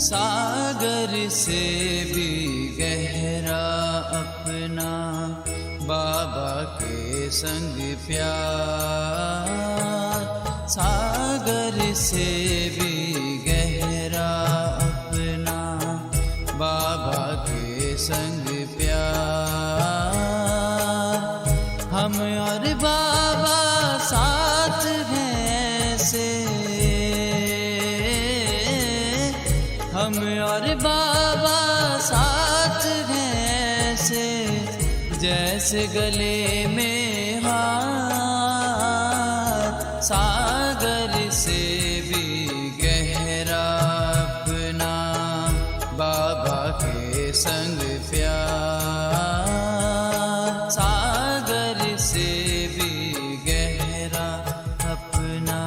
सागर से भी गहरा अपना बाबा के संग प्यार। सागर से भी गहरा अपना बाबा के संग प्यार। हम और बाबा साथ हैं ऐसे, हम और बाबा साथ हैं ऐसे, जैसे गले में हार। सागर से भी गहरा अपना बाबा के संग प्यार। सागर से भी गहरा अपना।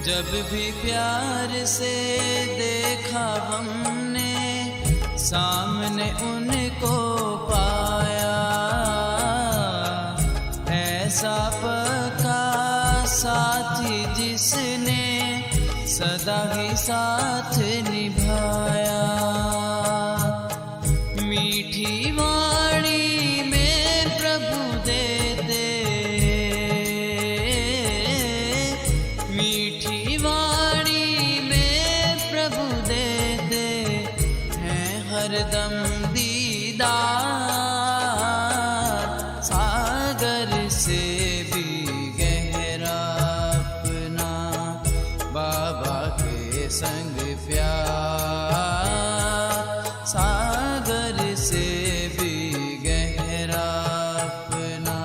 जब भी प्यार से देखा हमने, सामने उनको पाया। ऐसा पक्का साथी जिसने सदा ही साथ निभाया। मीठी वाणी में प्रभु देते, हरदम दीदार। सागर से भी गहरा अपना बाबा के संग प्यार। सागर से भी गहरा अपना।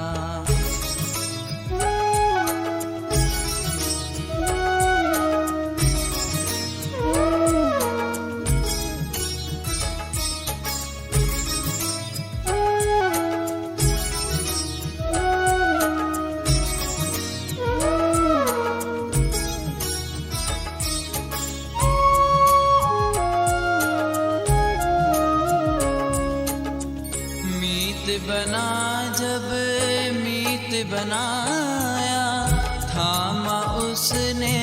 बना जब मीत बनाया, थामा उसने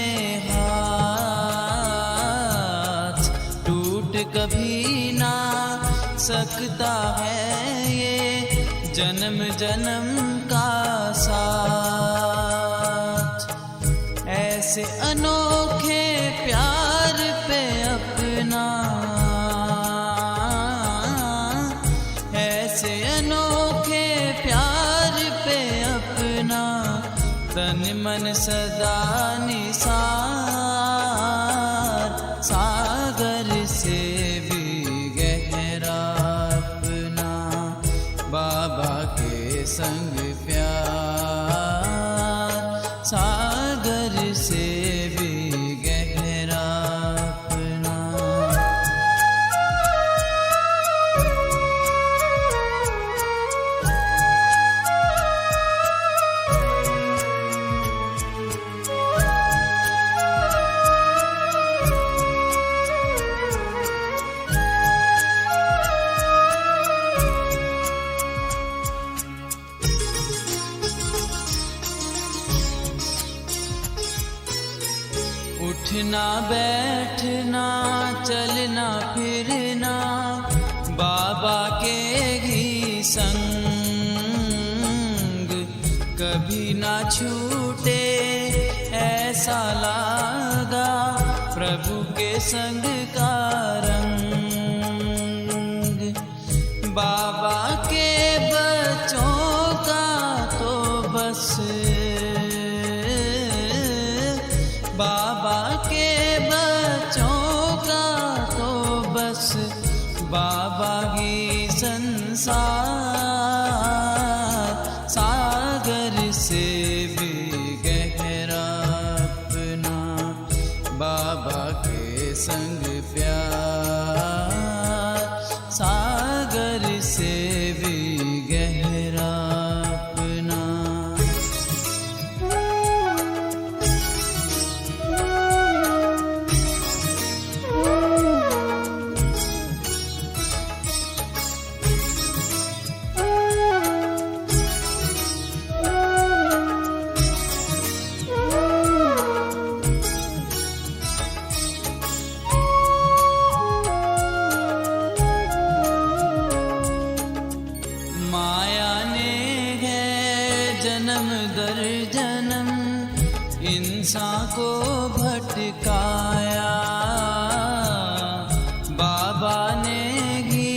हाथ। टूट कभी ना सकता है ये जन्म जन्म का साथ। ऐसे अनोखे प्यार पे अपना, ऐसे अनोखे प्यार पे अपना तन मन सदा निसार। सागर से भी गहरा अपना बाबा के संग प्यार। सागर से भी गहरा अपना। उठना बैठना चलना फिरना बाबा के ही संग, कभी ना छूटे ऐसा लागा प्रभु के संग का रंग। बाबा के बच्चों का तो बस, बाबा के बच्चों का तो बस बाबा ही संसार। सागर से भी गहरा अपना बाबा के संग प्यार। सागर इंसान को भटकाया। बाबा ने ही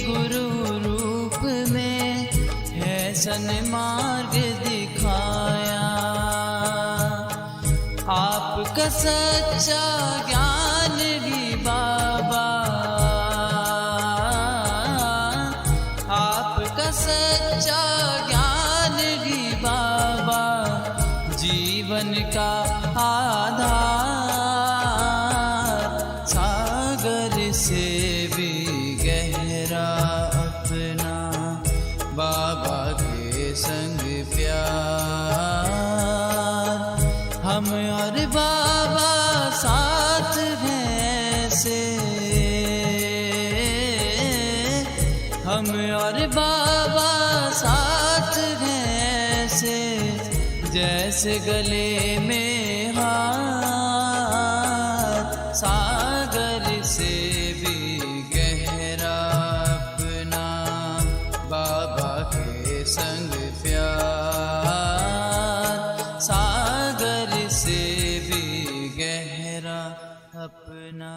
गुरु रूप में है सन्मार्ग दिखाया। आपका सच्चा ज्ञान भी बाबा, आपका सच्चा ज्ञान भी बाबा जीवन का आधार। सागर से भी गहरा अपना बाबा के संग प्यार। हम और बाबा साथ हैं ऐसे, हम और बाबा साथ हैं ऐसे, जैसे गले में हाथ। सागर से भी गहरा अपना बाबा के संग प्यार। सागर से भी गहरा अपना।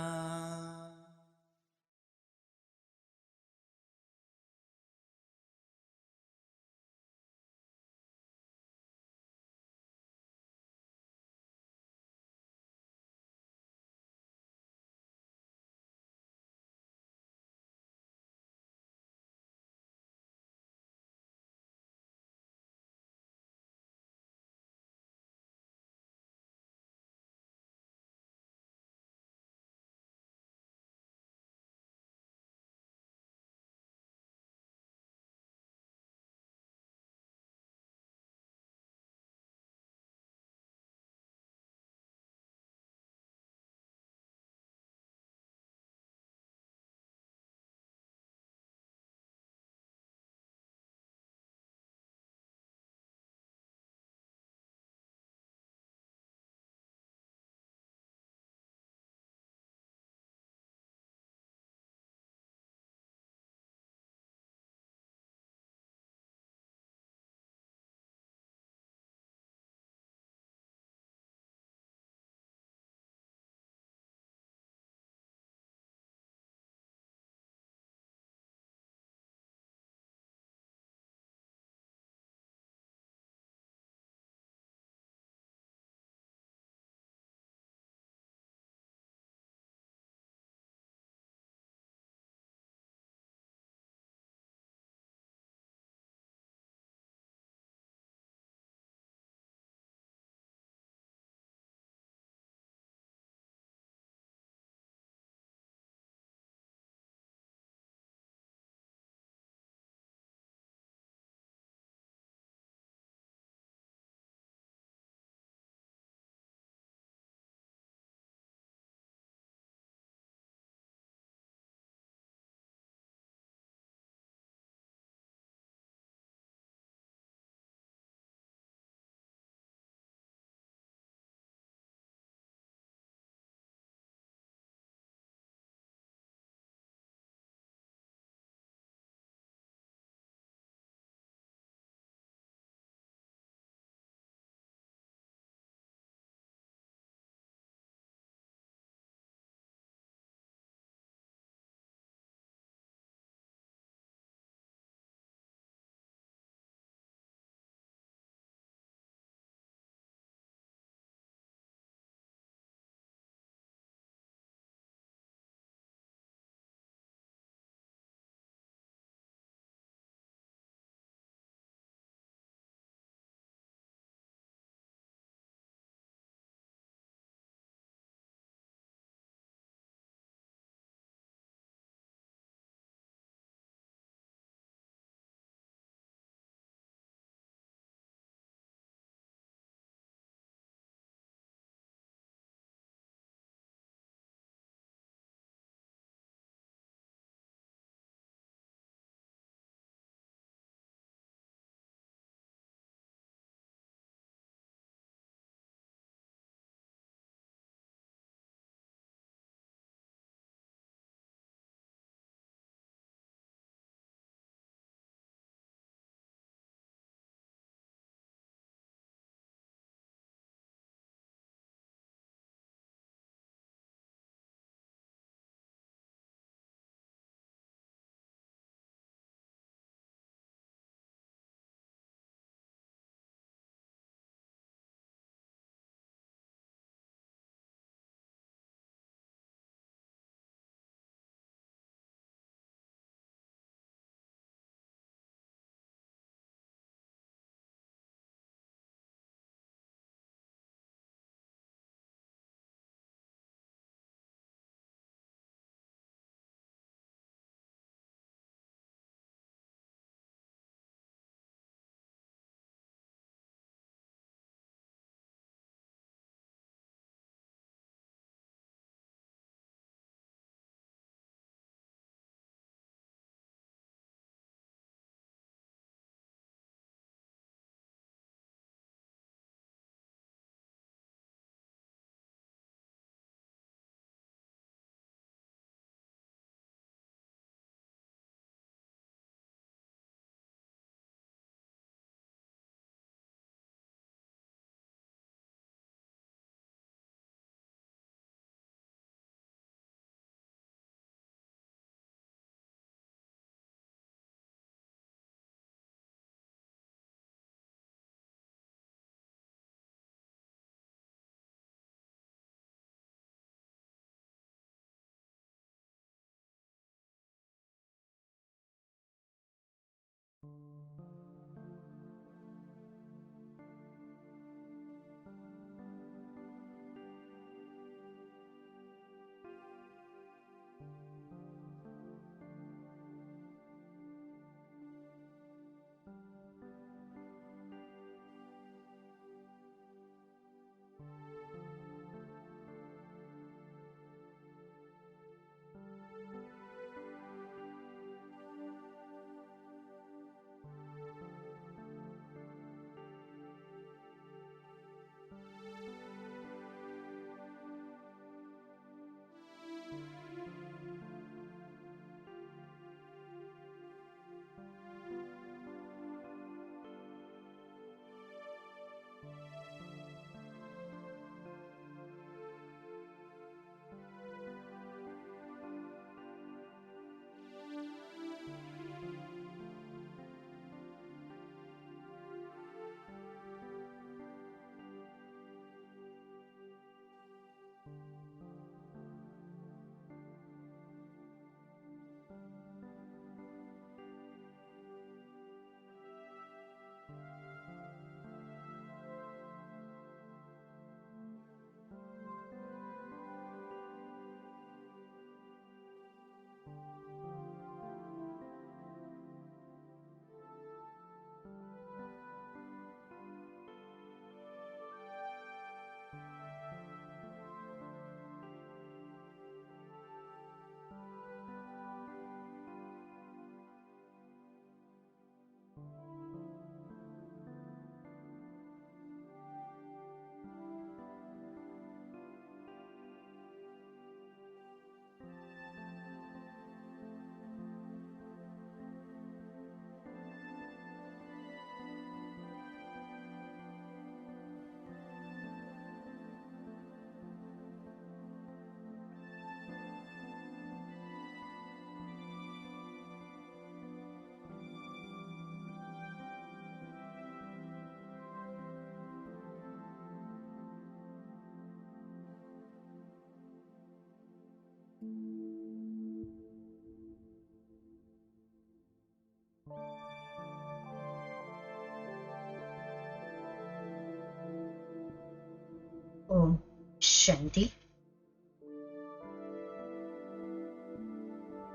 शांति।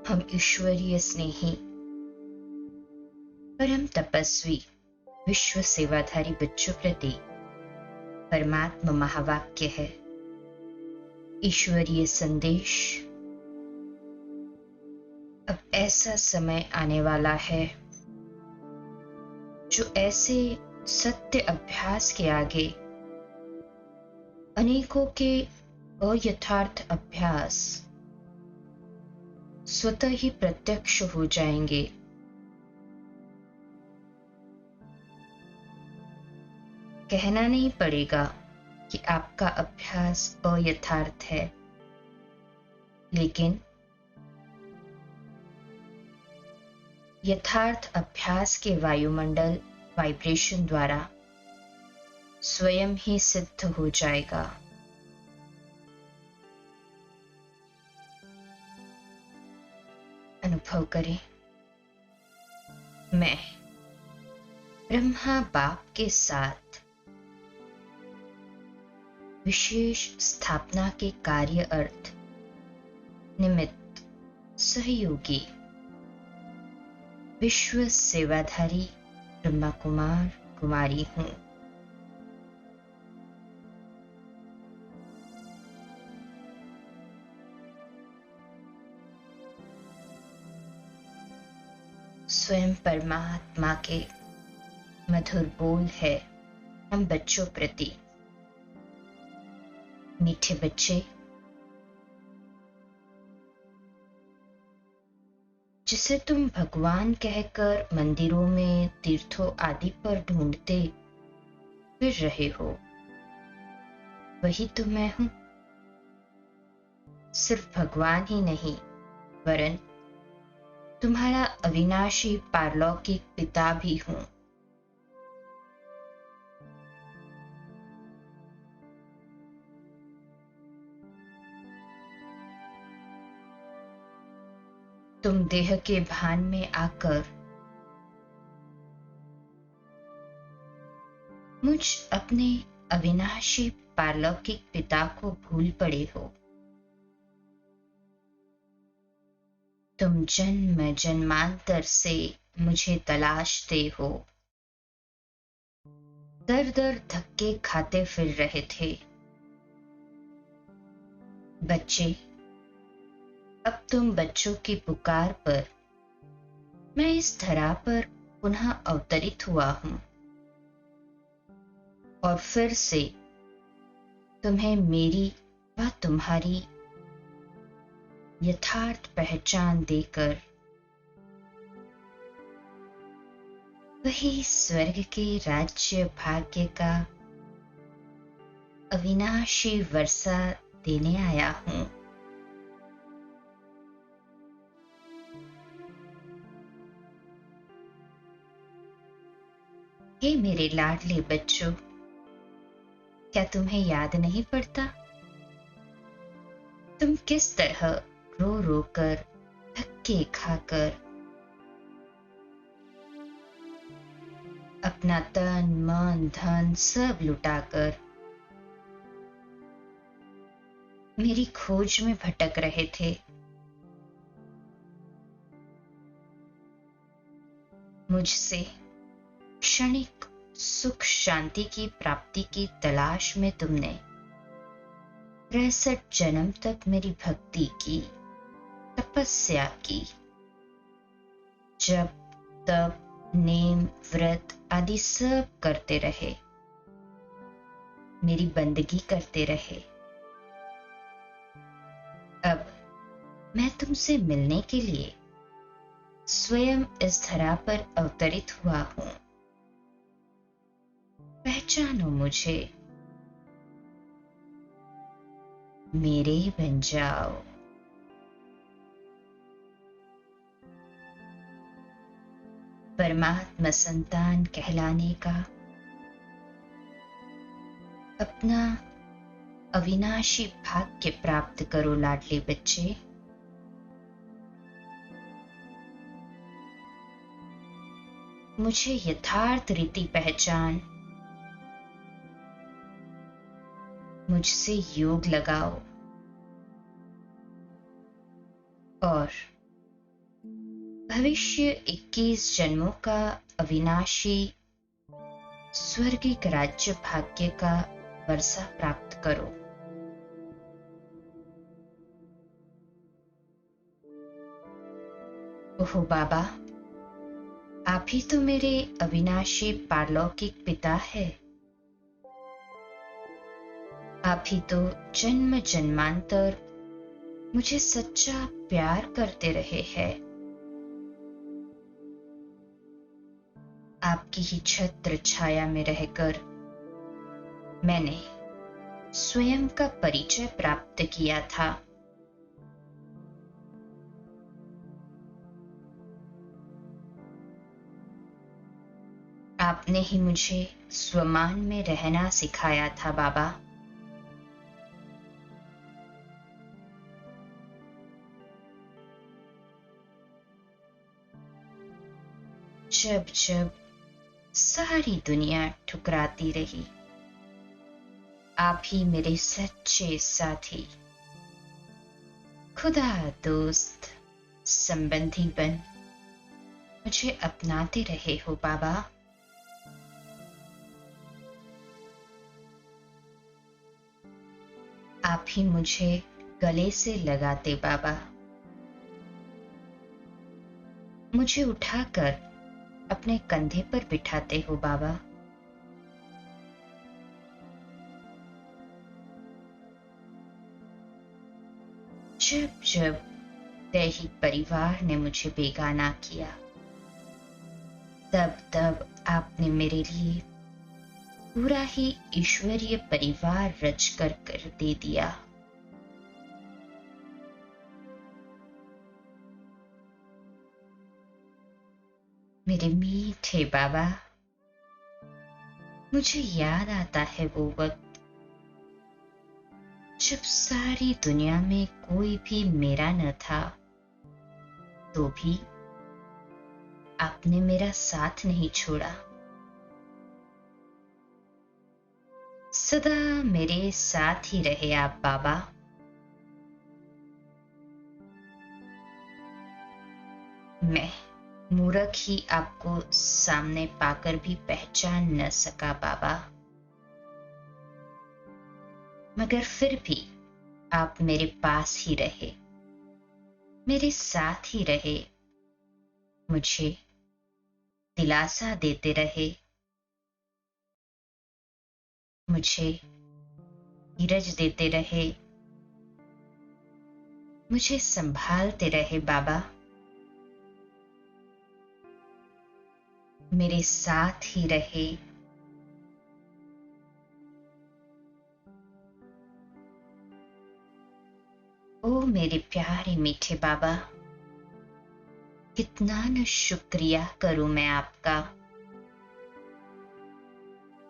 हम ईश्वरीय स्नेही परम तपस्वी विश्व सेवाधारी बच्चों प्रति परमात्मा महावाक्य है। ईश्वरीय संदेश। अब ऐसा समय आने वाला है जो ऐसे सत्य अभ्यास के आगे अनेकों के अयथार्थ अभ्यास स्वतः ही प्रत्यक्ष हो जाएंगे। कहना नहीं पड़ेगा कि आपका अभ्यास अयथार्थ है, लेकिन यथार्थ अभ्यास के वायुमंडल वाइब्रेशन द्वारा स्वयं ही सिद्ध हो जाएगा। अनुभव करें, मैं ब्रह्मा बाप के साथ विशेष स्थापना के कार्य अर्थ निमित्त सहयोगी विश्व सेवाधारी ब्रह्मा कुमार कुमारी हूं। स्वयं परमात्मा के मधुर बोल है हम बच्चों प्रति। मीठे बच्चे, जिसे तुम भगवान कहकर मंदिरों में तीर्थों आदि पर ढूंढते फिर रहे हो, वही तो मैं हूं। सिर्फ भगवान ही नहीं, वरन तुम्हारा अविनाशी पारलौकिक पिता भी हूं। तुम देह के भान में आकर मुझ अपने अविनाशी पारलौकिक पिता को भूल पड़े हो। तुम जन्म जन्मांतर से मुझे तलाशते हो, दर दर धक्के खाते फिर रहे थे। बच्चे, अब तुम बच्चों की पुकार पर मैं इस धरा पर पुनः अवतरित हुआ हूं और फिर से तुम्हें मेरी व तुम्हारी यथार्थ पहचान देकर वही स्वर्ग के राज्य भाग्य का अविनाशी वर्षा देने आया हूं। हे मेरे लाडले बच्चों, क्या तुम्हें याद नहीं पड़ता तुम किस तरह रो रो कर, धक्के खाकर, अपना तन मन धन सब लुटाकर मेरी खोज में भटक रहे थे। मुझसे क्षणिक सुख शांति की प्राप्ति की तलाश में तुमने 63 जन्म तक मेरी भक्ति की, तपस्या की, जप तप नेम व्रत आदि सब करते रहे, मेरी बंदगी करते रहे। अब मैं तुमसे मिलने के लिए स्वयं इस धरा पर अवतरित हुआ हूं। पहचानो मुझे, मेरे बन जाओ। परमात्मा संतान कहलाने का अपना अविनाशी भाग्य प्राप्त करो लाडले बच्चे। मुझे यथार्थ रीति पहचान, मुझसे योग लगाओ और भविष्य 21 जन्मों का अविनाशी स्वर्गिक राज्य भाग्य का वर्षा प्राप्त करो। ओह बाबा, आप ही तो मेरे अविनाशी पारलौकिक पिता है। आप ही तो जन्म जन्मांतर मुझे सच्चा प्यार करते रहे हैं। आपकी ही छत्र छाया में रहकर मैंने स्वयं का परिचय प्राप्त किया था। आपने ही मुझे स्वमान में रहना सिखाया था बाबा। जब जब सारी दुनिया ठुकराती रही, आप ही मेरे सच्चे साथी, खुदा दोस्त, संबंधी बन मुझे अपनाते रहे हो बाबा। आप ही मुझे गले से लगाते बाबा, मुझे उठाकर अपने कंधे पर बिठाते हो बाबा। जब जब दैहिक परिवार ने मुझे बेगाना किया, तब तब आपने मेरे लिए पूरा ही ईश्वरीय परिवार रच कर दे दिया। मेरे मीठे बाबा, मुझे याद आता है वो वक्त जब सारी दुनिया में कोई भी मेरा न था, तो भी आपने मेरा साथ नहीं छोड़ा। सदा मेरे साथ ही रहे आप बाबा। मैं मूर्ख ही आपको सामने पाकर भी पहचान न सका बाबा, मगर फिर भी आप मेरे पास ही रहे, मेरे साथ ही रहे, मुझे दिलासा देते रहे, मुझे धीरज देते रहे, मुझे संभालते रहे बाबा। मेरे साथ ही रहे। ओ मेरे प्यारे मीठे बाबा, कितना न शुक्रिया करूं मैं आपका।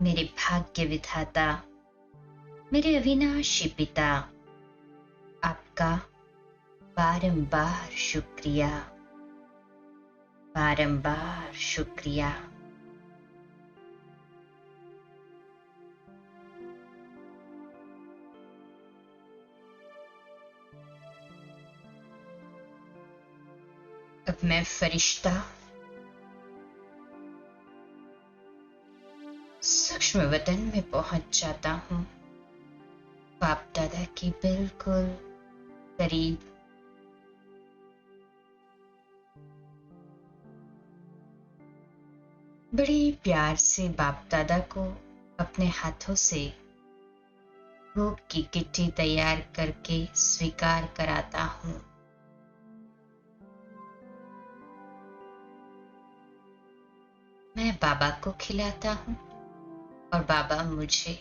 मेरे भाग्य विधाता, मेरे अविनाशी पिता, आपका बारंबार शुक्रिया, बारंबार शुक्रिया। अब मैं फरिश्ता सूक्ष्म वतन में पहुंच जाता हूं, बाप दादा की बिल्कुल करीब। बड़े प्यार से बाप दादा को अपने हाथों से भोग की किट्टी तैयार करके स्वीकार कराता हूं। मैं बाबा को खिलाता हूं और बाबा मुझे।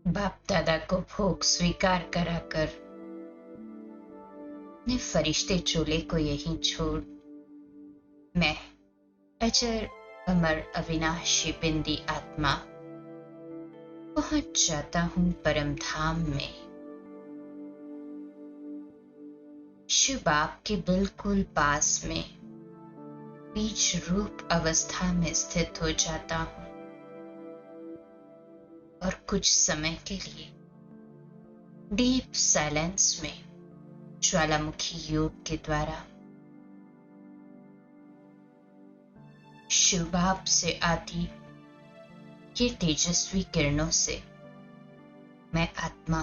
बाप दादा को भोग स्वीकार कराकर ने फरिश्ते चोले को यहीं छोड़ मैं अजर अमर अविनाशी बिंदी आत्मा पहुंच जाता हूं परम धाम में। शिव बाप के बिल्कुल पास में बीज रूप अवस्था में स्थित हो जाता हूं और कुछ समय के लिए डीप साइलेंस में ज्वालामुखी योग के द्वारा शिव बाप से आती ये तेजस्वी किरणों से मैं आत्मा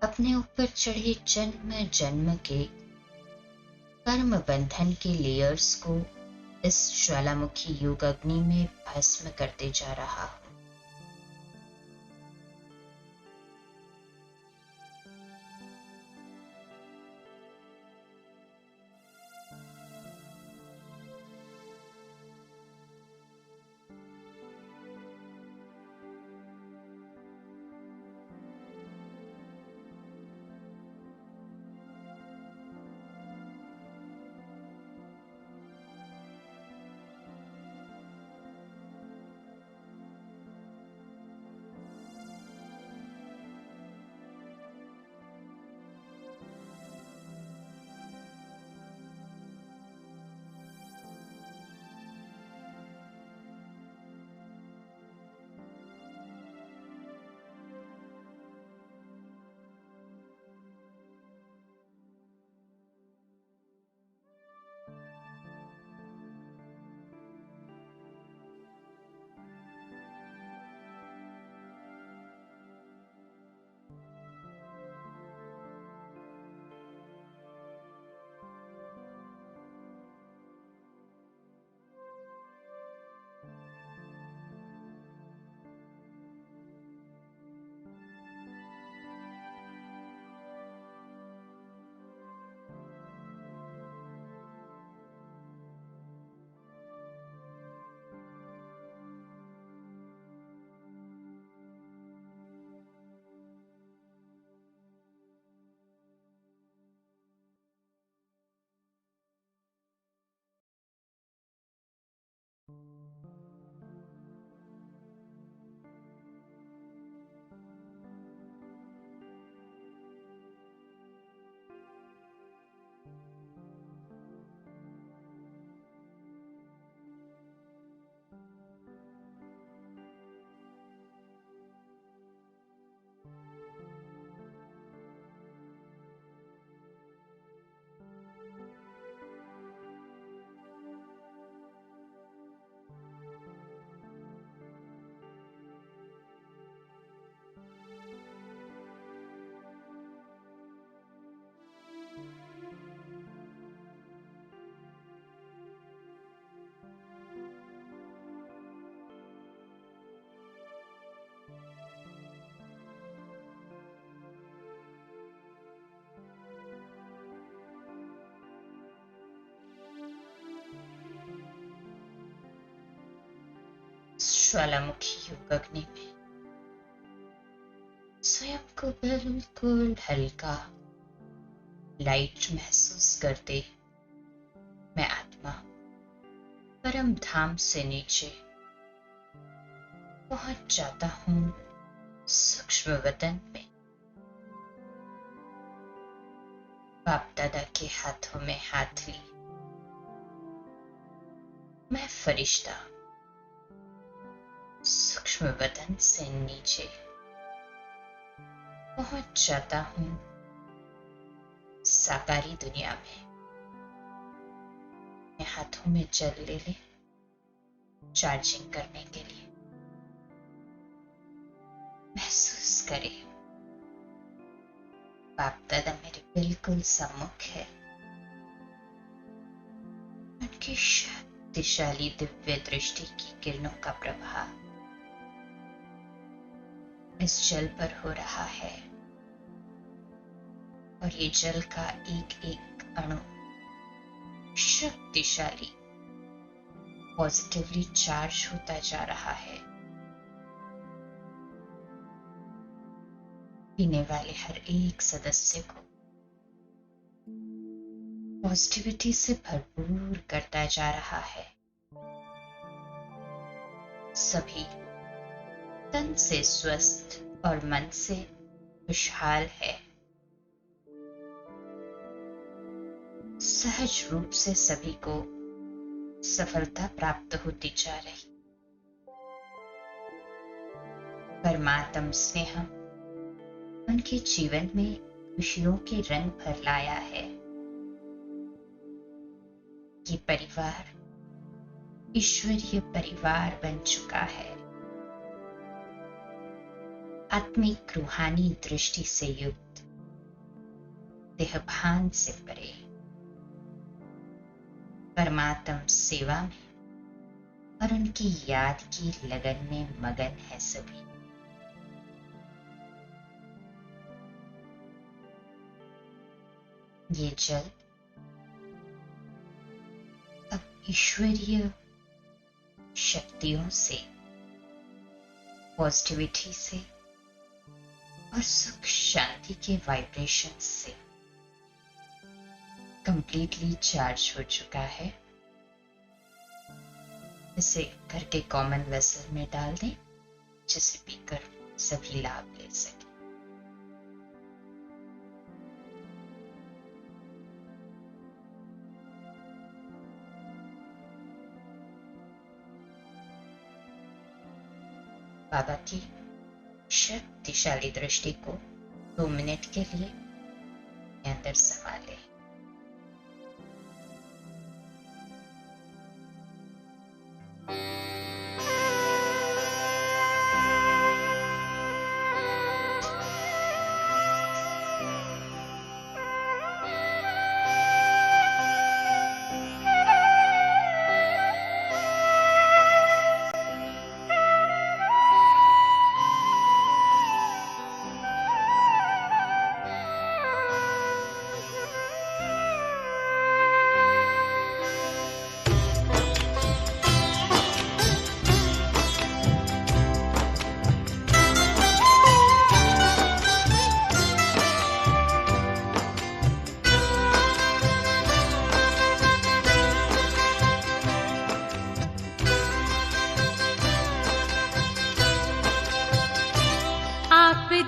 अपने ऊपर चढ़े जन्म जन्म के कर्म बंधन के लेयर्स को इस ज्वालामुखी योग अग्नि में भस्म करते जा रहा हूं। ज्वालामुखी योग अग्नि में स्वयं को बिल्कुल हल्का लाइट महसूस करते मैं आत्मा परम धाम से नीचे पहुंच जाता हूं सूक्ष्म वतन में। बाप दादा के हाथों में हाथ ली मैं फरिश्ता सूक्ष्म वतन से नीचे पहुंच जाता हूं साकारी दुनिया में। मैं हाथों में जल ले ले चार्जिंग करने के लिए महसूस करे बाप दादा मेरे बिल्कुल सम्मुख है। उनकी शक्तिशाली दिव्य दृष्टि की किरणों का प्रभाव इस जल पर हो रहा है। और ये जल का एक एक अणु शक्तिशाली पॉजिटिवली चार्ज होता जा रहा है। पीने वाले हर एक सदस्य को पॉजिटिविटी से भरपूर करता जा रहा है। सभी तन से स्वस्थ और मन से खुशहाल है। सहज रूप से सभी को सफलता प्राप्त होती जा रही। परमात्म स्नेह उनके जीवन में खुशियों के रंग भर लाया है। ये परिवार ईश्वरीय परिवार बन चुका है। आत्मिक रूहानी दृष्टि से युक्त, देहभान से परे, परमात्म सेवा में और उनकी याद की लगन में मगन है सभी। ये जल अब ईश्वरीय शक्तियों से, पॉजिटिविटी से और सुख शांति के वाइब्रेशन से कंप्लीटली चार्ज हो चुका है। इसे घर के कॉमन वेसल में डाल दें, जिसे पीकर सभी लाभ ले सके। बाबा की शक्तिशाली दृष्टि को 2 मिनट के लिए अंदर संभाले।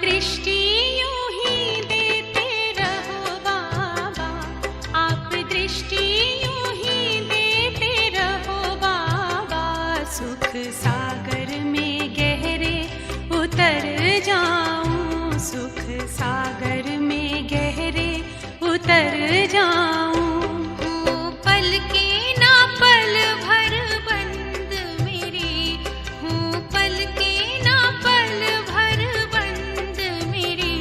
दृष्टि यूं ही देते रहो बाबा, आप दृष्टि यूं ही देते रहो बाबा। सुख सागर में गहरे उतर जाऊं, सुख सागर में गहरे उतर जाऊं। पल के ना पल भर बंद मेरी हूँ, पल के ना पल भर बंद मेरी।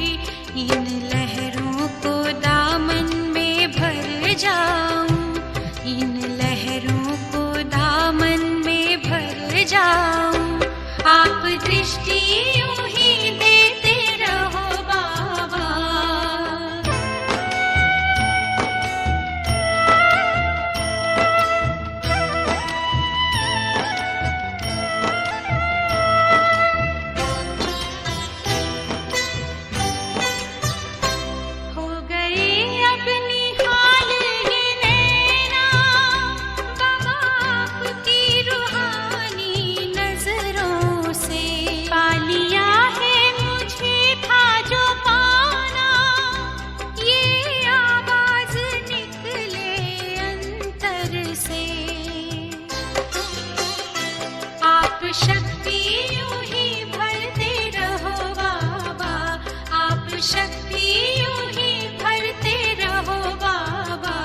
इन लहरों को दामन में भर जाऊं, इन लहरों को दामन में भर जाऊं। आप दृष्टि यूं ही देते रहो बाबा। हो गए अब निहाल ये नैना बाबा आपकी रूहानी नजरों से। पा लिया है मुझे था जो पाना, ये आवाज निकले अंतर से। आप शक्ति यूं ही भरते रहो बाबा, आप शक्ति यूं ही भरते रहो बाबा।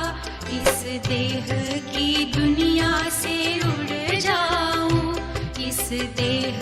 इस देह की दुनिया से उड़ जाऊं, इस देह